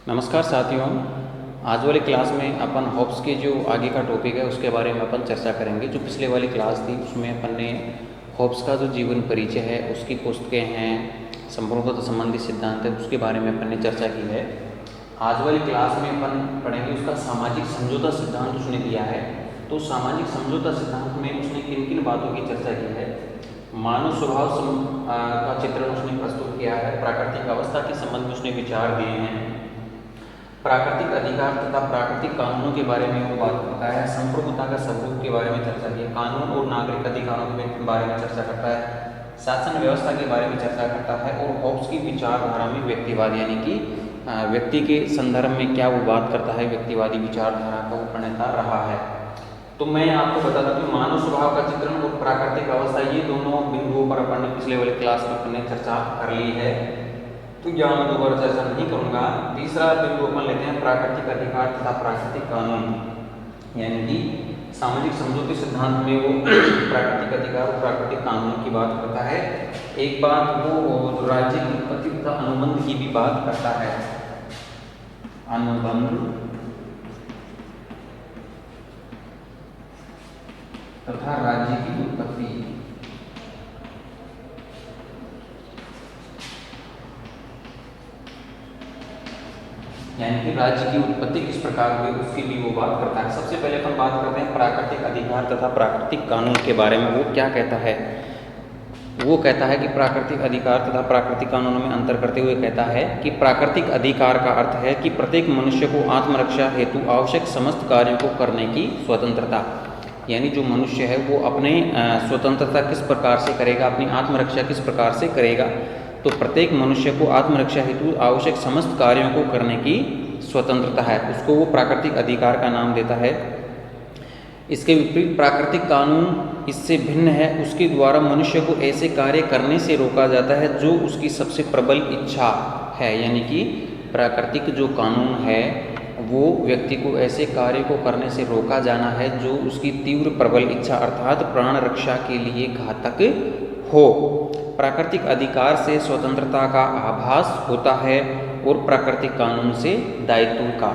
नमस्कार साथियों। आज वाली क्लास में अपन हॉब्स के जो आगे का टॉपिक है उसके बारे में अपन चर्चा करेंगे। जो पिछले वाली क्लास थी उसमें अपन ने हॉब्स का जो जीवन परिचय है, उसकी पुस्तकें हैं, संपूर्णता संबंधी सिद्धांत है, उसके बारे में अपन ने चर्चा की है। आज वाली क्लास में अपन पढ़ेंगे उसका सामाजिक समझौता सिद्धांत उसने दिया है। तो सामाजिक समझौता सिद्धांत में उसने किन किन बातों की चर्चा की है। मानव स्वभाव का चित्रण उसने प्रस्तुत किया है। प्राकृतिक अवस्था के संबंध में उसने विचार दिए हैं। प्राकृतिक अधिकार तथा प्राकृतिक कानूनों के बारे में वो बात करता है। संप्रभुता का स्वरूप के बारे में चर्चा की है। कानून और नागरिक अधिकारों के बारे में चर्चा करता है। शासन व्यवस्था के बारे में चर्चा करता है। और हॉब्स की विचारधारा में व्यक्तिवाद यानी कि व्यक्ति के संदर्भ में क्या वो बात करता है, व्यक्तिवादी विचारधारा का वो प्रणेता रहा है। तो मैं आपको बता दूं कि मानव स्वभाव का चित्रण और प्राकृतिक अवस्था, ये दोनों बिंदुओं पर अपन ने पिछले वाले क्लास में अपने चर्चा कर ली है, तो यहाँ मैं दोबारा चर्चा नहीं करूँगा। तीसरा बिंदु अपन लेते हैं प्राकृतिक अधिकार तथा प्राकृतिक कानून, यानी कि सामाजिक समझौते सिद्धांत में वो प्राकृतिक अधिकार और प्राकृतिक कानून की बात करता है। एक बात वो राज्य की उत्पत्ति तथा अनुबंध की भी बात करता है। अनुबंध तथा राज्य की उत्पत्ति, यानी कि राज्य की उत्पत्ति किस प्रकार हुई उसकी भी वो बात करता है। सबसे पहले अपन बात करते हैं प्राकृतिक अधिकार तथा प्राकृतिक कानून के बारे में। वो क्या कहता है? वो कहता है कि प्राकृतिक अधिकार तथा प्राकृतिक कानूनों में अंतर करते हुए कहता है कि प्राकृतिक अधिकार का अर्थ है कि प्रत्येक मनुष्य को आत्मरक्षा हेतु आवश्यक समस्त कार्यों को करने की स्वतंत्रता, यानी जो मनुष्य है वो अपने स्वतंत्रता किस प्रकार से करेगा, अपनी आत्मरक्षा किस प्रकार से करेगा। तो प्रत्येक मनुष्य को आत्मरक्षा हेतु आवश्यक समस्त कार्यों को करने की स्वतंत्रता है, उसको वो प्राकृतिक अधिकार का नाम देता है। इसके विपरीत प्राकृतिक कानून इससे भिन्न है। उसके द्वारा मनुष्य को ऐसे कार्य करने से रोका जाता है जो उसकी सबसे प्रबल इच्छा है, यानी कि प्राकृतिक जो कानून है वो व्यक्ति को ऐसे कार्य को करने से रोका जाना है जो उसकी तीव्र प्रबल इच्छा अर्थात प्राण रक्षा के लिए घातक हो। प्राकृतिक अधिकार से स्वतंत्रता का आभास होता है और प्राकृतिक कानून से दायित्व का,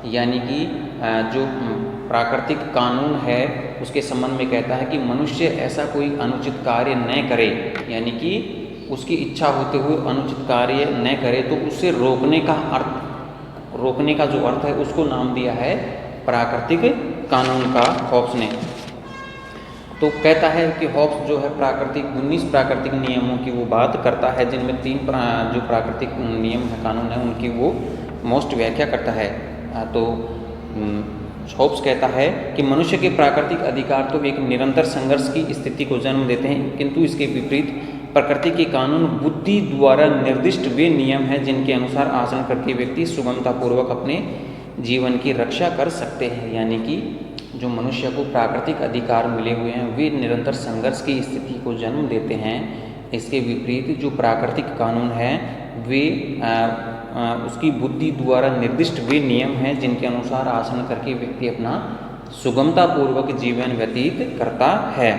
यानी कि जो प्राकृतिक कानून है उसके संबंध में कहता है कि मनुष्य ऐसा कोई अनुचित कार्य न करे, यानी कि उसकी इच्छा होते हुए अनुचित कार्य न करे, तो उससे रोकने का अर्थ, रोकने का जो अर्थ है उसको नाम दिया है प्राकृतिक कानून का हॉब्स ने। तो कहता है कि हॉब्स जो है 19 प्राकृतिक नियमों की वो बात करता है, जिनमें 3 जो प्राकृतिक नियम है, कानून है, उनकी वो मोस्ट व्याख्या करता है। तो हॉब्स कहता है कि मनुष्य के प्राकृतिक अधिकार तो एक निरंतर संघर्ष की स्थिति को जन्म देते हैं, किंतु इसके विपरीत प्रकृति के कानून बुद्धि द्वारा निर्दिष्ट वे नियम हैं जिनके अनुसार आचरण करके व्यक्ति सुगमतापूर्वक अपने जीवन की रक्षा कर सकते हैं। यानी कि जो मनुष्य को प्राकृतिक अधिकार मिले हुए हैं वे निरंतर संघर्ष की स्थिति को जन्म देते हैं। इसके विपरीत जो प्राकृतिक कानून है वे उसकी बुद्धि द्वारा निर्दिष्ट वे नियम हैं जिनके अनुसार आचरण करके व्यक्ति अपना सुगमतापूर्वक जीवन व्यतीत करता है।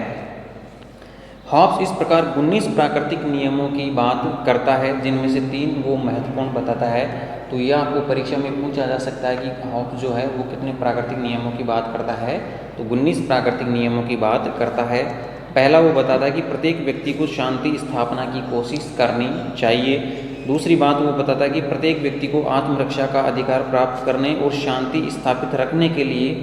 हॉब्स इस प्रकार 19 प्राकृतिक नियमों की बात करता है, जिनमें से 3 वो महत्वपूर्ण बताता है। तो यह आपको परीक्षा में पूछा जा सकता है कि हॉब्स जो है वो कितने प्राकृतिक नियमों की बात करता है। तो 19 प्राकृतिक नियमों की बात करता है। पहला वो बताता है कि प्रत्येक व्यक्ति को शांति स्थापना की कोशिश करनी चाहिए। दूसरी बात वो बताता है कि प्रत्येक व्यक्ति को आत्मरक्षा का अधिकार प्राप्त करने और शांति स्थापित रखने के लिए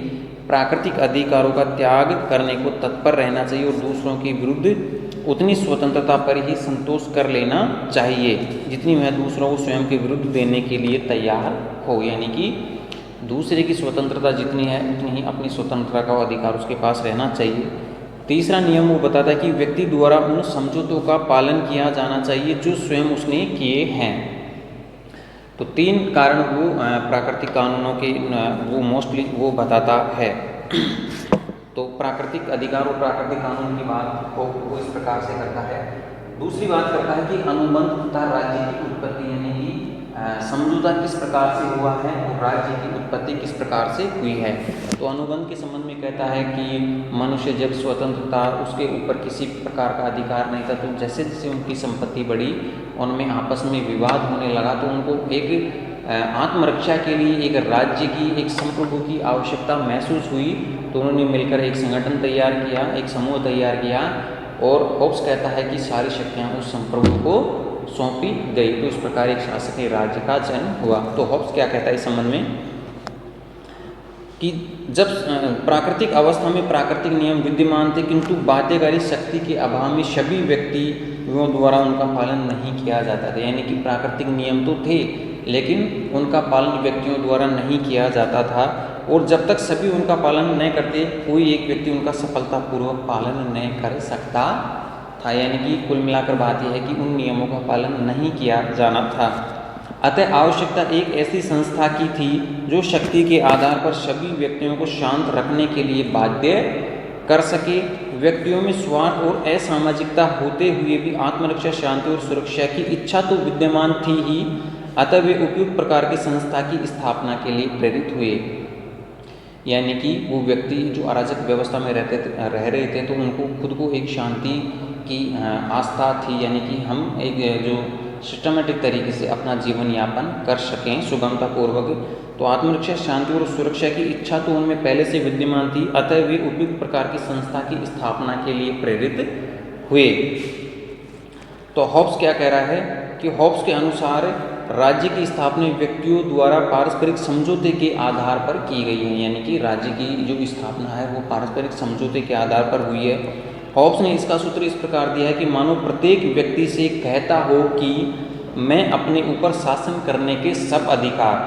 प्राकृतिक अधिकारों का त्याग करने को तत्पर रहना चाहिए और दूसरों के विरुद्ध उतनी स्वतंत्रता पर ही संतोष कर लेना चाहिए जितनी वह दूसरों को स्वयं के विरुद्ध देने के लिए तैयार हो। यानी कि दूसरे की स्वतंत्रता जितनी है उतनी ही अपनी स्वतंत्रता का अधिकार उसके पास रहना चाहिए। तीसरा नियम वो बताता है कि व्यक्ति द्वारा उन समझौतों का पालन किया जाना चाहिए जो स्वयं उसने किए हैं। तो 3 कारण वो प्राकृतिक कानूनों के वो मोस्टली वो बताता है। तो प्राकृतिक अधिकार और प्राकृतिक कानून की बात को वो इस प्रकार से करता है। दूसरी बात करता है कि अनुबंध तथा राज्य की उत्पत्ति, यानी कि समझौता किस प्रकार से हुआ है और राज्य की उत्पत्ति किस प्रकार से हुई है। तो अनुबंध के संबंध में कहता है कि मनुष्य जब स्वतंत्र था उसके ऊपर किसी प्रकार का अधिकार नहीं था, तो जैसे जैसे उनकी संपत्ति बढ़ी उनमें आपस में विवाद होने लगा, तो उनको एक आत्मरक्षा के लिए एक राज्य की, एक संप्रभु की आवश्यकता महसूस हुई, तो उन्होंने मिलकर एक संगठन तैयार किया, एक समूह तैयार किया, और होब्स कहता है कि सारी शक्तियाँ उस संप्रभु को सौंपी गई। तो इस प्रकार एक शासकीय राज्य का जन्म हुआ। तो होब्स क्या कहता है इस संबंध में कि जब प्राकृतिक अवस्था में प्राकृतिक नियम विद्यमान थे, किंतु बाध्यकारी शक्ति के अभाव में सभी व्यक्तियों द्वारा उनका पालन नहीं किया जाता था। यानी कि प्राकृतिक नियम तो थे, लेकिन उनका पालन व्यक्तियों द्वारा नहीं किया जाता था, और जब तक सभी उनका पालन नहीं करते, कोई एक व्यक्ति उनका सफलतापूर्वक पालन नहीं कर सकता था। यानी कि कुल मिलाकर बात यह है कि उन नियमों का पालन नहीं किया जाना था। अतः आवश्यकता एक ऐसी संस्था की थी जो शक्ति के आधार पर सभी व्यक्तियों को शांत रखने के लिए बाध्य कर सके। व्यक्तियों में स्वार्थ और असामाजिकता होते हुए भी आत्मरक्षा, शांति और सुरक्षा की इच्छा तो विद्यमान थी ही, अतः वे उपयुक्त प्रकार की संस्था की स्थापना के लिए प्रेरित हुए। यानी कि वो व्यक्ति जो अराजक व्यवस्था में रह रहे थे, तो उनको खुद को एक शांति की आस्था थी, यानी कि हम एक जो सिस्टमेटिक तरीके से अपना जीवन यापन कर सकें सुगमतापूर्वक। तो आत्मरक्षा, शांति और सुरक्षा की इच्छा तो उनमें पहले से विद्यमान थी, अतः वे उपयुक्त प्रकार की संस्था की स्थापना के लिए प्रेरित हुए। तो होब्स क्या कह रहा है कि होब्स के अनुसार राज्य की स्थापना व्यक्तियों द्वारा पारस्परिक समझौते के आधार पर की गई है। यानी कि राज्य की जो स्थापना है वो पारस्परिक समझौते के आधार पर हुई है। होब्स ने इसका सूत्र इस प्रकार दिया है कि मानो प्रत्येक व्यक्ति से कहता हो कि मैं अपने ऊपर शासन करने के सब अधिकार,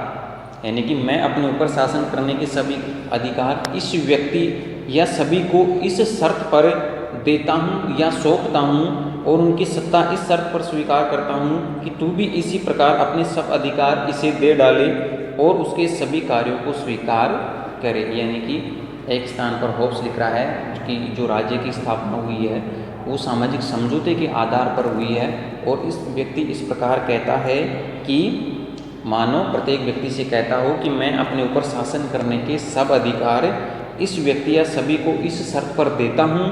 यानी कि मैं अपने ऊपर शासन करने के सभी अधिकार इस व्यक्ति या सभी को इस शर्त पर देता हूँ या सौंपता हूँ, और उनकी सत्ता इस शर्त पर स्वीकार करता हूँ कि तू भी इसी प्रकार अपने सब अधिकार इसे दे डाले और उसके सभी कार्यों को स्वीकार करे। यानी कि एक स्थान पर होब्स लिख रहा है कि जो राज्य की स्थापना हुई है वो सामाजिक समझौते के आधार पर हुई है, और इस व्यक्ति इस प्रकार कहता है कि मानो प्रत्येक व्यक्ति से कहता हो कि मैं अपने ऊपर शासन करने के सब अधिकार इस व्यक्ति या सभी को इस शर्त पर देता हूँ,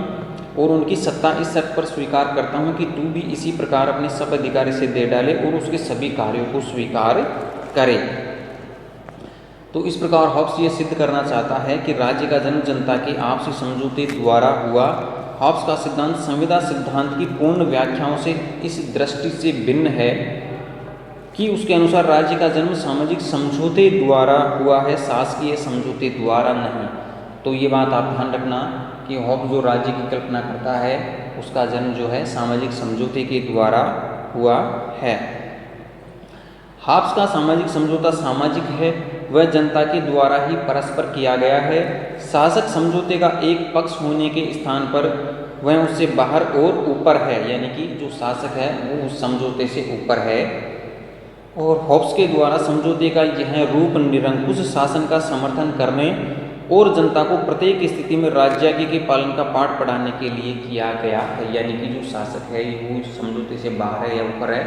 और उनकी सत्ता इस शर्त पर स्वीकार करता हूँ कि तू भी इसी प्रकार अपने सब अधिकार इसे दे डाले और उसके सभी कार्यों को स्वीकार करे। तो इस प्रकार होब्स ये सिद्ध करना चाहता है कि राज्य का जन्म जनता के आपसी समझौते द्वारा हुआ। होब्स का सिद्धांत संविदा सिद्धांत की पूर्ण व्याख्याओं से इस दृष्टि से भिन्न है कि उसके अनुसार राज्य का जन्म सामाजिक समझौते द्वारा हुआ है, शासकीय समझौते द्वारा नहीं। तो ये बात आप ध्यान रखना कि होब्स जो राज्य की कल्पना करता है उसका जन्म जो है सामाजिक समझौते के द्वारा हुआ है। होब्स का सामाजिक समझौता सामाजिक है, वह जनता के द्वारा ही परस्पर किया गया है। शासक समझौते का एक पक्ष होने के स्थान पर वह उससे बाहर और ऊपर है, यानी कि जो शासक है वो उस समझौते से ऊपर है। और होब्स के द्वारा समझौते का यह रूप निरंकुश शासन का समर्थन करने और जनता को प्रत्येक स्थिति में राज्याज्ञा के पालन का पाठ पढ़ाने के लिए किया गया है। यानी कि जो शासक है वो समझौते से बाहर है या ऊपर है,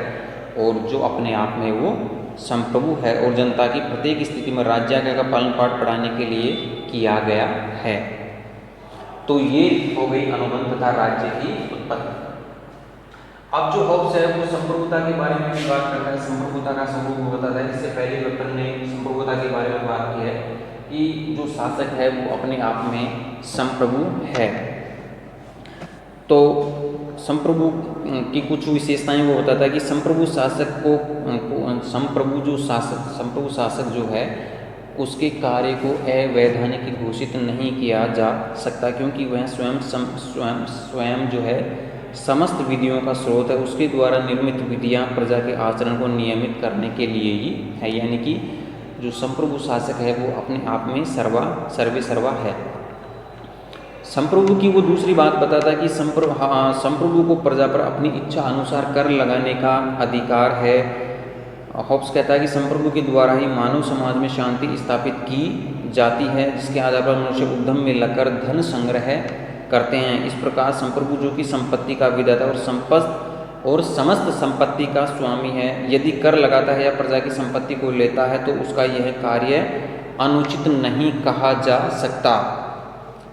और जो अपने आप में वो संप्रभु है, और जनता की प्रत्येक स्थिति में राज्याज्ञा का पालन पाठ पढ़ाने के लिए किया गया है। तो ये हो गई अनुबंध तथा राज्य की उत्पत्ति। अब जो होब्स है वो संप्रभुता के बारे में भी बात करता है, संप्रभुता का स्वरूप बताता है। इससे पहले अपन ने संप्रभुता के बारे में बात की है कि जो शासक है वो अपने आप में संप्रभु है। तो संप्रभु की कुछ विशेषताएं वो बताता है कि संप्रभु शासक जो है उसके कार्य को अवैधानिक घोषित नहीं किया जा सकता, क्योंकि वह स्वयं जो है समस्त विधियों का स्रोत है। उसके द्वारा निर्मित विधियां प्रजा के आचरण को नियमित करने के लिए ही है। यानी कि जो संप्रभु शासक है वो अपने आप में सर्वे सर्वा है। संप्रभु की वो दूसरी बात बताता है कि संप्रभु को प्रजा पर अपनी इच्छा अनुसार कर लगाने का अधिकार है। होब्स कहता है कि संप्रभु के द्वारा ही मानव समाज में शांति स्थापित की जाती है, जिसके आधार पर मनुष्य उद्यम में लगकर धन संग्रह करते हैं। इस प्रकार संप्रभु जो कि संपत्ति का विधाता और समस्त संपत्ति का स्वामी है, यदि कर लगाता है या प्रजा की संपत्ति को लेता है तो उसका यह कार्य अनुचित नहीं कहा जा सकता।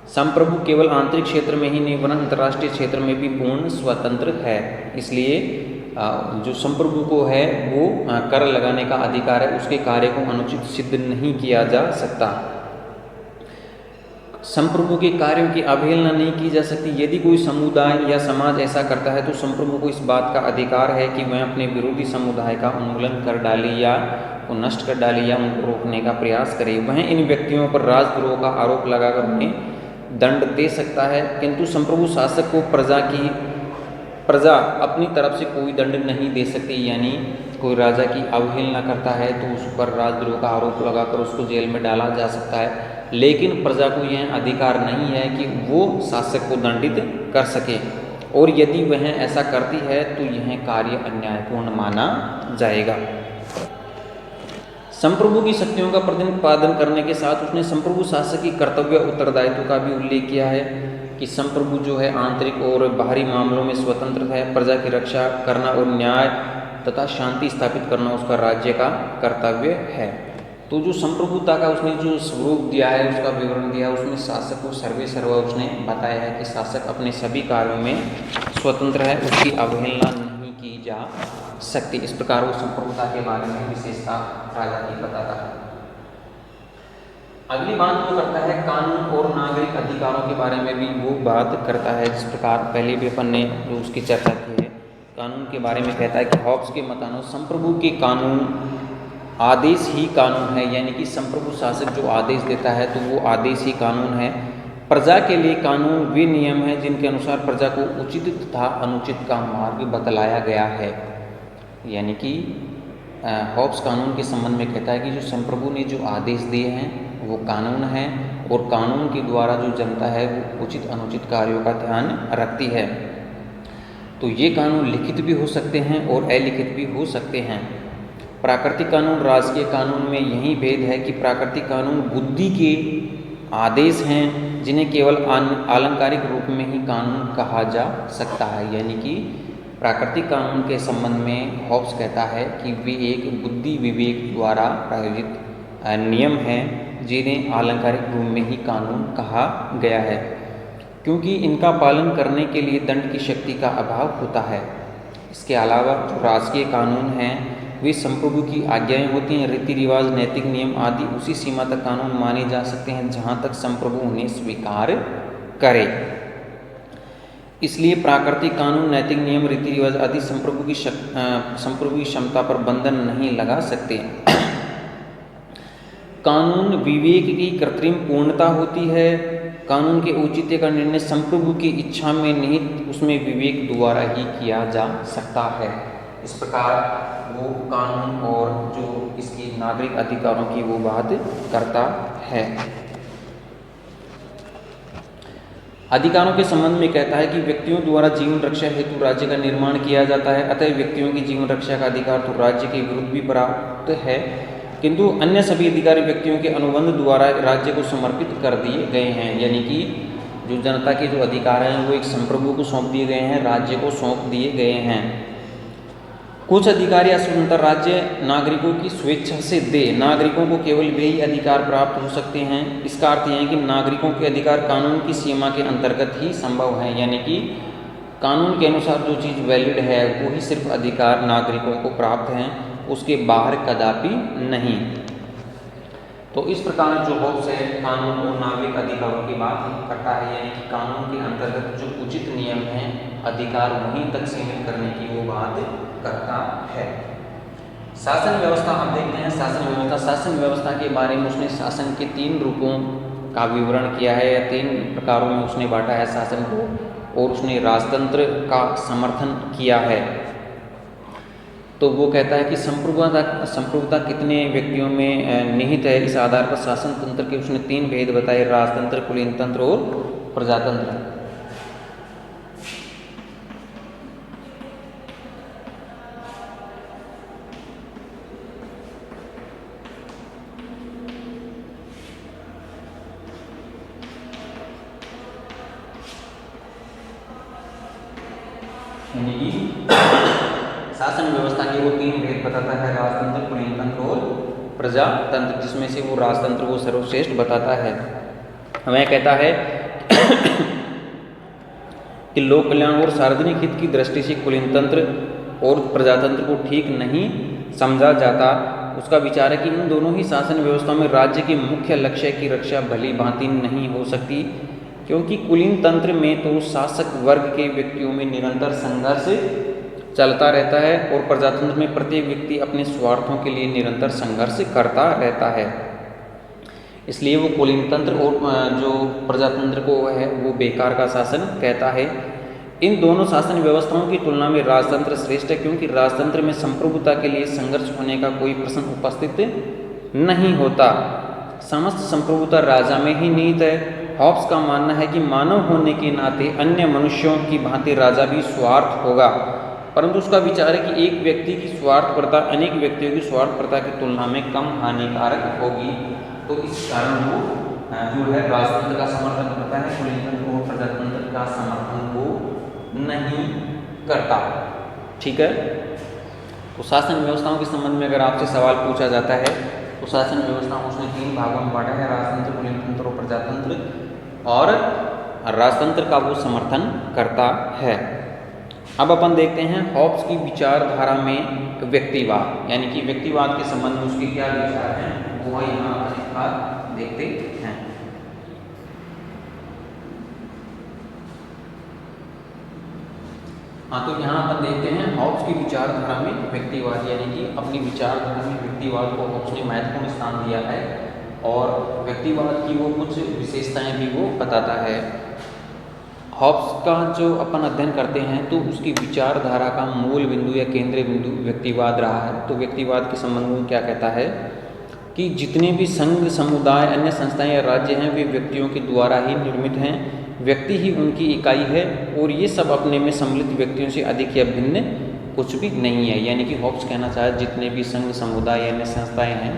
संप्रभु केवल आंतरिक क्षेत्र में ही नहीं वरन अंतर्राष्ट्रीय क्षेत्र में भी पूर्ण स्वतंत्र है। इसलिए जो संप्रभु को है वो कर लगाने का अधिकार है, उसके कार्य को अनुचित सिद्ध नहीं किया जा सकता। संप्रभु के कार्यों की अवहेलना नहीं की जा सकती। यदि कोई समुदाय या समाज ऐसा करता है तो संप्रभु को इस बात का अधिकार है कि वह अपने विरोधी समुदाय का उन्मूलन कर डाले या को नष्ट कर डाले या उनको रोकने का प्रयास करे। वह इन व्यक्तियों पर राजद्रोह का आरोप लगाकर उन्हें दंड दे सकता है, किंतु संप्रभु शासक को प्रजा अपनी तरफ से कोई दंड नहीं दे सकती। यानी कोई राजा की अवहेलना करता है तो उस पर राजद्रोह का आरोप लगाकर उसको जेल में डाला जा सकता है, लेकिन प्रजा को यह अधिकार नहीं है कि वो शासक को दंडित कर सके, और यदि वह ऐसा करती है तो यह कार्य अन्यायपूर्ण माना जाएगा। संप्रभु की शक्तियों का प्रतिपादन करने के साथ उसने संप्रभु शासक की कर्तव्य उत्तरदायित्व का भी उल्लेख किया है कि संप्रभु जो है आंतरिक और बाहरी मामलों में स्वतंत्र है। प्रजा की रक्षा करना और न्याय तथा शांति स्थापित करना उसका राज्य का कर्तव्य है। तो जो संप्रभुता का उसने जो स्वरूप दिया है, उसका विवरण दिया, उसमें शासक को सर्वे सर्वा उसने बताया है कि शासक अपने सभी कार्यों में स्वतंत्र है, उसकी अवहेलना नहीं की जा सकती। इस प्रकार वो संप्रभुता के बारे में विशेषता राजा की बताता है। अगली बात वो करता है कानून और नागरिक अधिकारों के बारे में भी वो बात करता है। जिस प्रकार पहले भी अपन ने जो उसकी चर्चा की है, कानून के बारे में कहता है कि हॉब्स के मतानुसार संप्रभु के कानून आदेश ही कानून है, यानी कि संप्रभु शासक जो आदेश देता है तो वो आदेश ही कानून है। प्रजा के लिए कानून वे नियम हैं जिनके अनुसार प्रजा को उचित तथा अनुचित का मार्ग बतलाया गया है। यानी कि हॉब्स कानून के संबंध में कहता है कि जो संप्रभु ने जो आदेश दिए हैं वो कानून है, और कानून के द्वारा जो जनता है वो उचित अनुचित कार्यों का ध्यान रखती है। तो ये कानून लिखित भी हो सकते हैं और अलिखित भी हो सकते हैं। प्राकृतिक कानून राजकीय कानून में यही भेद है कि प्राकृतिक कानून बुद्धि के आदेश हैं जिन्हें केवल आलंकारिक रूप में ही कानून कहा जा सकता है। यानी कि प्राकृतिक कानून के संबंध में हॉब्स कहता है कि वे एक बुद्धि विवेक द्वारा प्रायोजित नियम हैं जिन्हें आलंकारिक रूप में ही कानून कहा गया है, क्योंकि इनका पालन करने के लिए दंड की शक्ति का अभाव होता है। इसके अलावा जो राजकीय कानून हैं वे संप्रभु की आज्ञाएं होती हैं। रीति रिवाज, नैतिक नियम आदि उसी सीमा तक कानून माने जा सकते हैं जहाँ तक संप्रभु उन्हें स्वीकार करे। इसलिए प्राकृतिक कानून, नैतिक नियम, रीति रिवाज आदि संप्रभु की क्षमता पर बंधन नहीं लगा सकते। कानून विवेक की कृत्रिम पूर्णता होती है। कानून के औचित्य का निर्णय संप्रभु की इच्छा में निहित उसमें विवेक द्वारा ही किया जा सकता है। इस प्रकार वो कानून और जो इसकी नागरिक अधिकारों की वो बात करता है। अधिकारों के संबंध में कहता है कि व्यक्तियों द्वारा जीवन रक्षा हेतु राज्य का निर्माण किया जाता है, अतः व्यक्तियों की जीवन रक्षा का अधिकार तो राज्य के विरुद्ध भी प्राप्त है, किंतु अन्य सभी अधिकार व्यक्तियों के अनुबंध द्वारा राज्य को समर्पित कर दिए गए हैं। यानी कि जो जनता के जो अधिकार हैं वो एक संप्रभु को सौंप दिए गए हैं, राज्य को सौंप दिए गए हैं। कुछ अधिकार या स्वतंत्र राज्य नागरिकों की स्वेच्छा से दे। नागरिकों को केवल वे ही अधिकार प्राप्त हो सकते हैं। इसका अर्थ यह है कि नागरिकों के अधिकार कानून की सीमा के अंतर्गत ही संभव है। यानी कि कानून के अनुसार जो चीज़ वैलिड है वो ही सिर्फ अधिकार नागरिकों को प्राप्त हैं, उसके बाहर कदापि नहीं। तो इस प्रकार जो हॉब्स है कानून और नागरिक अधिकारों की बात करता है, यानी कि कानून के अंतर्गत जो उचित नियम हैं अधिकार वहीं तक सीमित करने की वो बात करता है। शासन व्यवस्था आप देखते हैं। शासन व्यवस्था के बारे में उसने शासन के 3 रूपों का विवरण किया है या 3 प्रकारों में उसने बांटा है शासन को, और उसने राजतंत्र का समर्थन किया है। तो वो कहता है कि संप्रभुता कितने व्यक्तियों में निहित है, इस आधार पर शासन तंत्र के उसने 3 भेद बताए, राजतंत्र, कुलीन तंत्र और प्रजातंत्र। शासन व्यवस्था के वो 3 भेद बताता है, राजतंत्र, कुलीन तंत्र और प्रजातंत्र, जिसमें से वो राजतंत्र को सर्वश्रेष्ठ बताता है। वह कहता है कि लोक कल्याण और सार्वजनिक हित की दृष्टि से कुलीन तंत्र और प्रजातंत्र को ठीक नहीं समझा जाता। उसका विचार है कि इन दोनों ही शासन व्यवस्थाओं में राज्य के मुख्य लक्ष्य की रक्षा भली भांति नहीं हो सकती, क्योंकि कुलीन तंत्र में तो शासक वर्ग के व्यक्तियों में निरंतर संघर्ष चलता रहता है और प्रजातंत्र में प्रत्येक व्यक्ति अपने स्वार्थों के लिए निरंतर संघर्ष करता रहता है। इसलिए वो कुलीन तंत्र और जो प्रजातंत्र को है वो बेकार का शासन कहता है। इन दोनों शासन व्यवस्थाओं की तुलना में राजतंत्र श्रेष्ठ है, क्योंकि राजतंत्र में संप्रभुता के लिए संघर्ष होने का कोई प्रश्न उपस्थित नहीं होता। समस्त संप्रभुता राजा में ही निहित है। हॉब्स का मानना है कि मानव होने के नाते अन्य मनुष्यों की भांति राजा भी स्वार्थ होगा, परंतु उसका विचार है कि एक व्यक्ति की स्वार्थपरता अनेक व्यक्तियों की स्वार्थपरता की तुलना में कम हानिकारक होगी। तो इस कारण वो जो है राजतंत्र का समर्थन करता है, कुलीन तंत्र और प्रजातंत्र का समर्थन वो नहीं करता। ठीक है। तो शासन व्यवस्थाओं के संबंध में अगर आपसे सवाल पूछा जाता है तो शासन व्यवस्था उसने 3 भागों में बांटा है, राजतंत्र, कुलीन तंत्र और प्रजातंत्र, और राजतंत्र का वो समर्थन करता है। अब अपन देखते हैं हॉब्स की विचारधारा में व्यक्तिवाद, यानी कि व्यक्तिवाद के संबंध में उसके क्या विचार हैं वो यहाँ अपन एक बार देखते हैं। हाँ, तो यहाँ अपन देखते हैं हॉब्स की विचारधारा में व्यक्तिवाद, यानी कि अपनी विचारधारा में व्यक्तिवाद को हॉब्स ने महत्वपूर्ण स्थान दिया है और व्यक्तिवाद की वो कुछ विशेषताएं भी वो बताता है। हॉब्स का जो अपन अध्ययन करते हैं तो उसकी विचारधारा का मूल बिंदु या केंद्रीय बिंदु व्यक्तिवाद रहा है। तो व्यक्तिवाद के संबंध में क्या कहता है कि जितने भी संघ, समुदाय, अन्य संस्थाएं या राज्य हैं वे व्यक्तियों के द्वारा ही निर्मित हैं। व्यक्ति ही उनकी इकाई है और ये सब अपने में सम्मिलित व्यक्तियों से अधिक या भिन्न कुछ भी नहीं है। यानी कि हॉब्स कहना चाहे जितने भी संघ, समुदाय या अन्य संस्थाएं हैं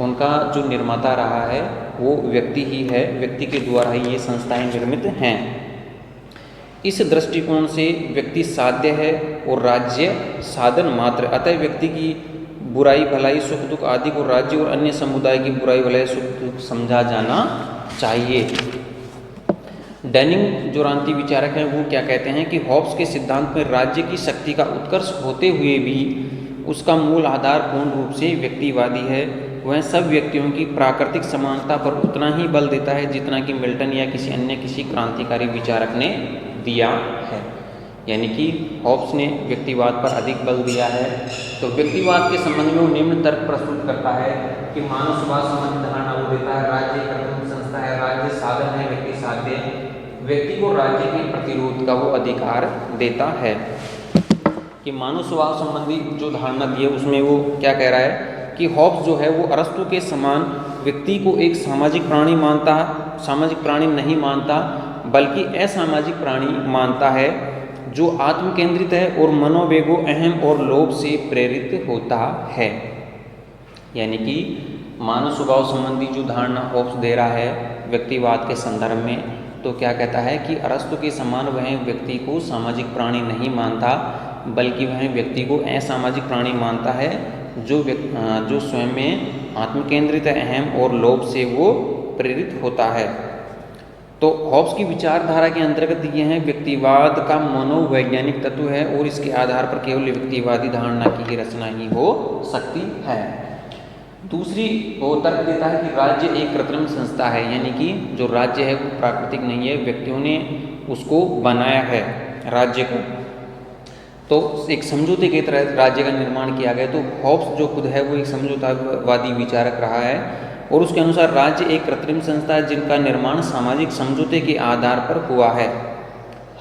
उनका जो निर्माता रहा है वो व्यक्ति ही है, व्यक्ति के द्वारा ही ये संस्थाएं निर्मित हैं। इस दृष्टिकोण से व्यक्ति साध्य है और राज्य साधन मात्र। अतः व्यक्ति की बुराई भलाई, सुख दुख आदि को राज्य और अन्य समुदाय की बुराई भलाई, सुख दुख समझा जाना चाहिए। डैनिंग जो रांती विचारक हैं वो क्या कहते हैं कि हॉब्स के सिद्धांत में राज्य की शक्ति का उत्कर्ष होते हुए भी उसका मूल आधार पूर्ण रूप से व्यक्तिवादी है। वह सब व्यक्तियों की प्राकृतिक समानता पर उतना ही बल देता है जितना कि मिल्टन या किसी क्रांतिकारी विचारक ने दिया है। यानी कि हॉब्स ने व्यक्तिवाद पर अधिक बल दिया है। तो व्यक्तिवाद के संबंध में वो निम्न तर्क प्रस्तुत करता है कि मानव स्वभाव संबंधी धारणा वो देता है राज्य कर्तव्य संस्था है, राज्य साधन है, व्यक्ति साध्य है। व्यक्ति को राज्य के प्रतिरोध का वो अधिकार देता है। कि मानव स्वभाव संबंधी जो धारणा दी है उसमें वो क्या कह रहा है कि हॉब्स जो है वो अरस्तु के समान व्यक्ति को एक सामाजिक प्राणी मानता, सामाजिक प्राणी नहीं मानता बल्कि असामाजिक प्राणी मानता है जो आत्म केंद्रित है और मनोवेगों, अहम और लोभ से प्रेरित होता है। यानी कि मानव स्वभाव संबंधी जो धारणा हॉब्स दे रहा है व्यक्तिवाद के संदर्भ में, तो क्या कहता है कि अरस्तु के समान वह व्यक्ति को सामाजिक प्राणी नहीं मानता बल्कि वह व्यक्ति को असामाजिक प्राणी मानता है जो स्वयं में आत्म केंद्रित, अहम और लोभ से वो प्रेरित होता है। तो हॉब्स की विचारधारा के अंतर्गत ये है व्यक्तिवाद का मनोवैज्ञानिक तत्व है और इसके आधार पर केवल व्यक्तिवादी धारणा की रचना ही हो सकती है। दूसरी वो तर्क देता है कि राज्य एक कृत्रिम संस्था है, यानी कि जो राज्य है वो प्राकृतिक नहीं है, व्यक्तियों ने उसको बनाया है राज्य को। तो एक समझौते के तरह राज्य का निर्माण किया गया। तो हॉब्स जो खुद है वो एक समझौतावादी विचारक रहा है और उसके अनुसार राज्य एक कृत्रिम संस्था है जिनका निर्माण सामाजिक समझौते के आधार पर हुआ है।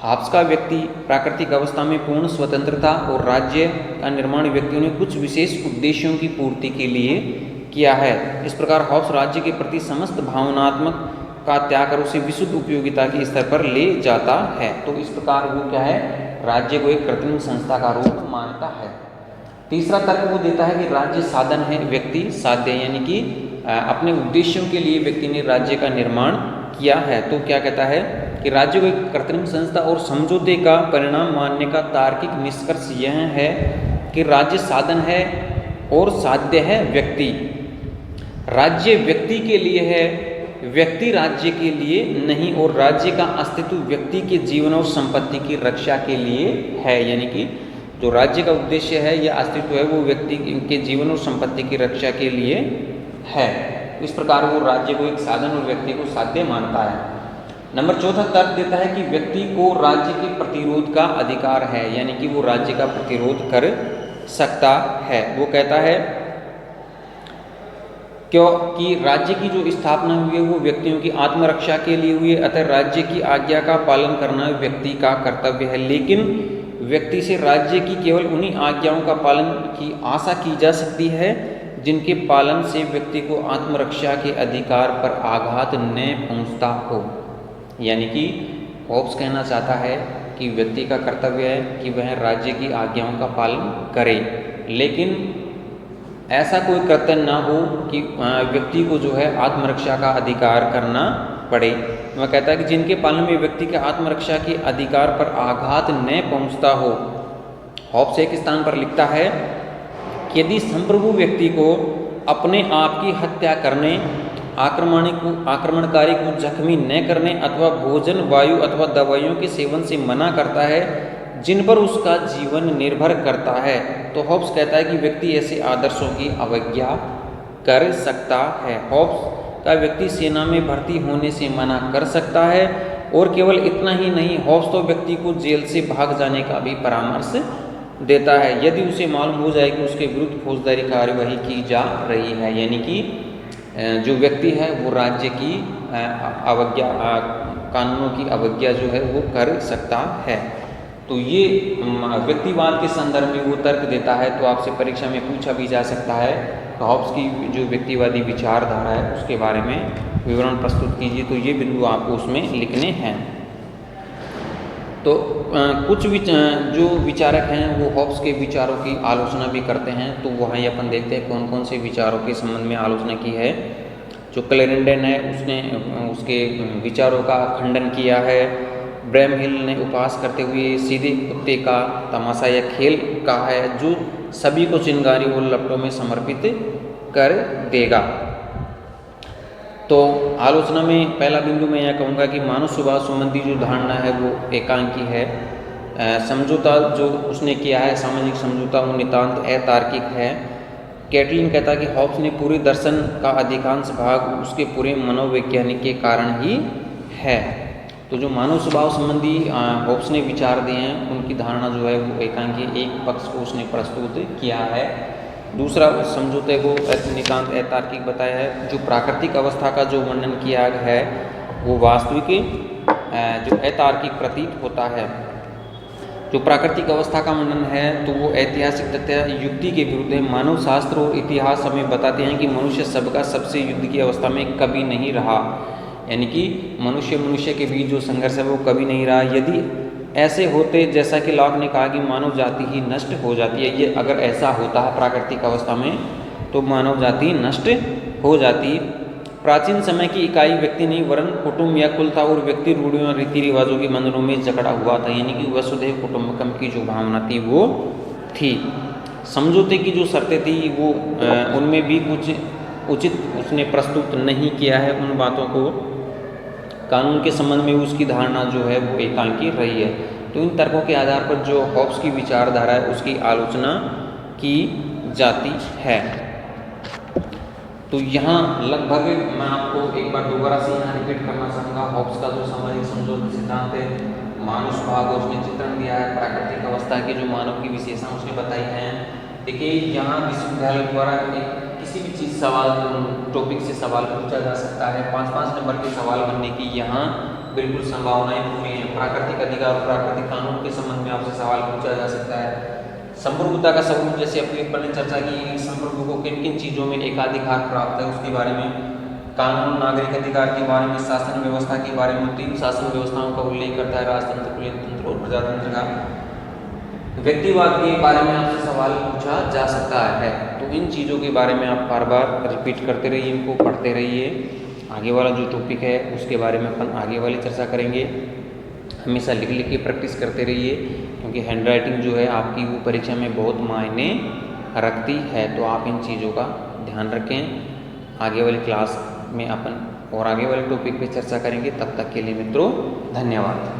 हॉब्स का व्यक्ति प्राकृतिक अवस्था में पूर्ण स्वतंत्रता और राज्य का निर्माण व्यक्तियों ने कुछ विशेष उद्देश्यों की पूर्ति के लिए किया है। इस प्रकार हॉब्स राज्य के प्रति समस्त भावनात्मक का त्याग कर उसे विशुद्ध उपयोगिता के स्तर पर ले जाता है। तो इस प्रकार वो क्या है, राज्य को एक कृत्रिम संस्था का रूप मानता है। तीसरा तर्क वो देता है कि राज्य साधन है, व्यक्ति साध्य, यानी कि अपने उद्देश्यों के लिए व्यक्ति ने राज्य का निर्माण किया है। तो क्या कहता है कि राज्य को एक कृत्रिम संस्था और समझौते का परिणाम मानने का तार्किक निष्कर्ष यह है कि राज्य साधन है और साध्य है व्यक्ति। राज्य व्यक्ति के लिए है, व्यक्ति राज्य के लिए नहीं, और राज्य का अस्तित्व व्यक्ति के जीवन और संपत्ति की रक्षा के लिए है। यानी कि जो राज्य का उद्देश्य है या अस्तित्व है वो व्यक्ति के जीवन और संपत्ति की रक्षा के लिए है। इस प्रकार वो राज्य को एक साधन और व्यक्ति को साध्य मानता है। नंबर चौथा तर्क देता है कि व्यक्ति को राज्य के प्रतिरोध का अधिकार है, यानी कि वो राज्य का प्रतिरोध कर सकता है। वो कहता है क्योंकि राज्य की जो स्थापना हुई है वो व्यक्तियों की आत्मरक्षा के लिए हुई है, अतः राज्य की आज्ञा का पालन करना व्यक्ति का कर्तव्य है। लेकिन व्यक्ति से राज्य की केवल उन्हीं आज्ञाओं का पालन की आशा की जा सकती है जिनके पालन से व्यक्ति को आत्मरक्षा के अधिकार पर आघात न पहुंचता हो। यानी कि होब्स कहना चाहता है कि व्यक्ति का कर्तव्य है कि वह राज्य की आज्ञाओं का पालन करे, लेकिन ऐसा कोई कृत्य ना हो कि व्यक्ति को जो है आत्मरक्षा का अधिकार करना पड़े। वह कहता है कि जिनके पालन में व्यक्ति के आत्मरक्षा के अधिकार पर आघात न पहुंचता हो। होब्स एक स्थान पर लिखता है कि यदि संप्रभु व्यक्ति को अपने आप की हत्या करने, आक्रमणकारी को जख्मी न करने अथवा भोजन, वायु अथवा दवाइयों के सेवन से मना करता है जिन पर उसका जीवन निर्भर करता है, तो होब्स कहता है कि व्यक्ति ऐसे आदर्शों की अवज्ञा कर सकता है। होब्स का व्यक्ति सेना में भर्ती होने से मना कर सकता है, और केवल इतना ही नहीं, होब्स तो व्यक्ति को जेल से भाग जाने का भी परामर्श देता है यदि उसे मालूम हो जाए कि उसके विरुद्ध फौजदारी कार्यवाही की जा रही है। यानी कि जो व्यक्ति है वो राज्य की अवज्ञा, कानूनों की अवज्ञा जो है वो कर सकता है। तो ये व्यक्तिवाद के संदर्भ में वो तर्क देता है, तो आपसे परीक्षा में पूछा भी जा सकता है। तो होब्स की जो व्यक्तिवादी विचारधारा है उसके बारे में विवरण प्रस्तुत कीजिए। तो ये बिंदु आपको उसमें लिखने हैं। तो कुछ जो विचारक हैं वो होब्स के विचारों की आलोचना भी करते हैं। तो वहाँ अपन देखते हैं कौन कौन से विचारों के संबंध में आलोचना की है। जो क्लेरेंडन है उसने उसके विचारों का खंडन किया है। ब्रैमहिल ने उपहास करते हुए सीधे कुत्ते का तमाशा या खेल कहा है जो सभी को चिंगारी और लपटों में समर्पित कर देगा। तो आलोचना में पहला बिंदु मैं यह कहूँगा कि मानव स्वभाव संबंधी जो धारणा है वो एकांकी है। समझौता जो उसने किया है, सामाजिक समझौता, वो नितांत अतार्किक है। कैटलिन कहता है कि होब्स ने पूरे दर्शन का अधिकांश भाग उसके पूरे मनोवैज्ञानिक के कारण ही है। तो जो मानव स्वभाव संबंधी होब्स ने विचार दिए हैं उनकी धारणा जो है वो एकांकी, एक पक्ष को उसने प्रस्तुत किया है। दूसरा समझौते को नितांत अतार्किक बताया है। जो प्राकृतिक अवस्था का जो वर्णन किया है वो वास्तविक जो अतार्किक प्रतीत होता है। जो प्राकृतिक अवस्था का वर्णन है तो वो ऐतिहासिक तथ्य युक्ति के विरुद्ध है। मानव शास्त्र और इतिहास हमें बताते हैं कि मनुष्य सबका सबसे युद्ध की अवस्था में कभी नहीं रहा, यानी कि मनुष्य के बीच जो संघर्ष है वो कभी नहीं रहा। यदि ऐसे होते, जैसा कि लॉक ने कहा कि मानव जाति ही नष्ट हो जाती है, ये अगर ऐसा होता है प्राकृतिक अवस्था में तो मानव जाति नष्ट हो जाती। प्राचीन समय की इकाई व्यक्ति नहीं वरन कुटुंब या कुल था, और व्यक्ति रूढ़ियों और रीति रिवाजों के बंधनों में जकड़ा हुआ था, यानी कि वसुधैव कुटुंबकम की जो भावना थी वो थी। समझौते की जो शर्तें थी वो उनमें भी कुछ उचित उसने प्रस्तुत नहीं किया है उन बातों को। कानून के संबंध में उसकी धारणा जो है वो एकांकी रही है। तो इन तर्कों के आधार पर जो होब्स की विचारधारा है उसकी आलोचना की जाती है। तो यहाँ लगभग मैं आपको एक बार दोबारा से यहाँ रिपीट करना चाहूँगा। होब्स का जो सामाजिक समझौता सिद्धांत है, मानव स्वभाव उसने चित्रण दिया है, प्राकृतिक अवस्था की जो मानव की विशेषता उसने बताई हैं। देखिए यहाँ विश्वविद्यालय द्वारा किसी भी चीज़ सवाल टॉपिक से सवाल पूछा जा सकता है। 5-5 नंबर के सवाल बनने की यहाँ बिल्कुल संभावनाएं पूरी हैं। प्राकृतिक अधिकार और प्राकृतिक कानून के संबंध में आपसे सवाल पूछा जा सकता है। संप्रभुता का स्वरूप, जैसे अपनी ऊपर ने चर्चा की, संप्रभु को किन किन चीज़ों में एकाधिकार प्राप्त है उसके बारे में, कानून नागरिक अधिकार के बारे में, शासन व्यवस्था के बारे में, 3 शासन व्यवस्थाओं का उल्लेख करता है, राजतंत्र, कुलीनतंत्र और प्रजातंत्र का। व्यक्तिवाद के बारे में आपसे सवाल पूछा जा सकता है। तो इन चीज़ों के बारे में आप बार बार रिपीट करते रहिए, इनको पढ़ते रहिए। आगे वाला जो टॉपिक है उसके बारे में अपन आगे वाली चर्चा करेंगे। हमेशा लिख लिख के प्रैक्टिस करते रहिए, क्योंकि हैंड राइटिंग जो है आपकी वो परीक्षा में बहुत मायने रखती है। तो आप इन चीज़ों का ध्यान रखें। आगे वाली क्लास में अपन और आगे वाले टॉपिक पे चर्चा करेंगे। तब तक के लिए मित्रों धन्यवाद।